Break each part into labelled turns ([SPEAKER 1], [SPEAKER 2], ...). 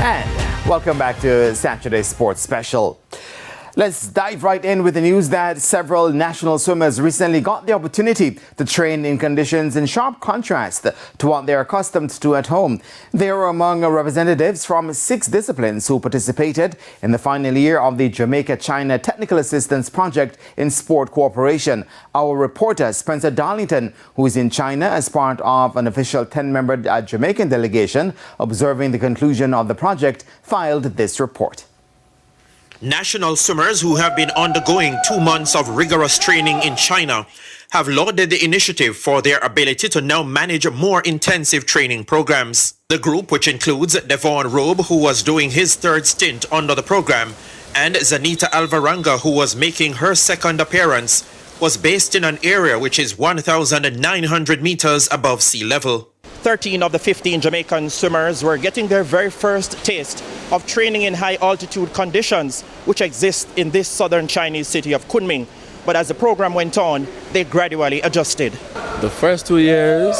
[SPEAKER 1] And welcome back to Saturday Sports Special. Let's dive right in with the news that several national swimmers recently got the opportunity to train in conditions in sharp contrast to what they're accustomed to at home. They were among representatives from 6 disciplines who participated in the final year of the Jamaica-China Technical Assistance Project in Sport Cooperation. Our reporter, Spencer Darlington, who is in China as part of an official 10-member Jamaican delegation observing the conclusion of the project, filed this report.
[SPEAKER 2] National swimmers who have been undergoing 2 months of rigorous training in China have lauded the initiative for their ability to now manage more intensive training programs. The group, which includes Devon Robe, who was doing his 3rd stint under the program, and Zanita Alvaranga, who was making her 2nd appearance, was based in an area which is 1,900 meters above sea level. 13 of the 15 Jamaican swimmers were getting their very first taste of training in high-altitude conditions, which exist in this southern Chinese city of Kunming. But as the program went on, they gradually adjusted.
[SPEAKER 3] The first 2 years,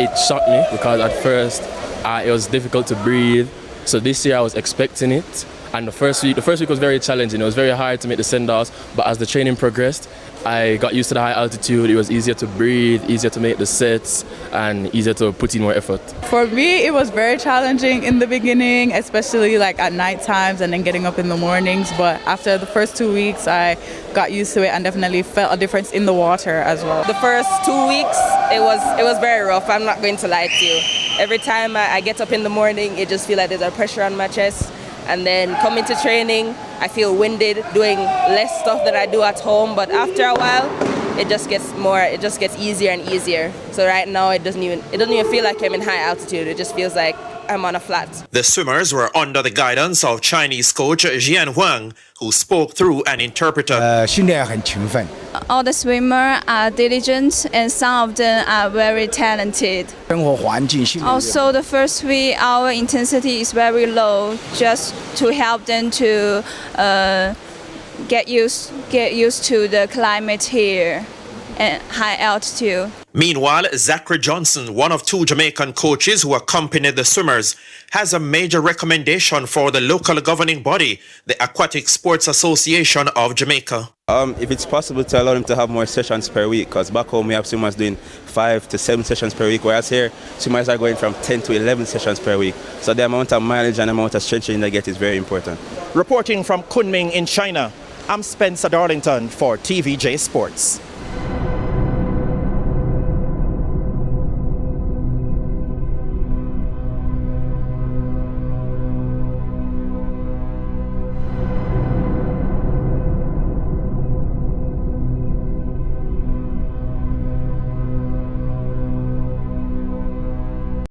[SPEAKER 3] it shocked me because at first it was difficult to breathe. So this year I was expecting it. And the first week was very challenging. It was very hard to make the send-offs. But as the training progressed, I got used to the high altitude. It was easier to breathe, easier to make the sets, and easier to put in more effort.
[SPEAKER 4] For me, it was very challenging in the beginning, especially like at night times and then getting up in the mornings. But after the first 2 weeks, I got used to it and definitely felt a difference in the water as well.
[SPEAKER 5] The first 2 weeks, it was very rough. I'm not going to lie to you. Every time I get up in the morning, it just feels like there's a pressure on my chest. And then coming to training, I feel winded, doing less stuff than I do at home. But after a while, it just gets easier and easier. So right now, it doesn't even feel like I'm in high altitude. It just feels like I'm on a flat.
[SPEAKER 2] The swimmers were under the guidance of Chinese coach Jian Huang, who spoke through an interpreter.
[SPEAKER 6] All the swimmers are diligent and some of them are very talented. Also, the first week, our intensity is very low, just to help them to get used to the climate here and high altitude.
[SPEAKER 2] Meanwhile, Zachary Johnson, one of 2 Jamaican coaches who accompanied the swimmers, has a major recommendation for the local governing body, the Aquatic Sports Association of Jamaica.
[SPEAKER 7] If it's possible to allow them to have more sessions per week, because back home we have swimmers doing 5 to 7 sessions per week, whereas here swimmers are going from 10 to 11 sessions per week. So the amount of mileage and amount of stretching they get is very important.
[SPEAKER 2] Reporting from Kunming in China, I'm Spencer Darlington for TVJ Sports.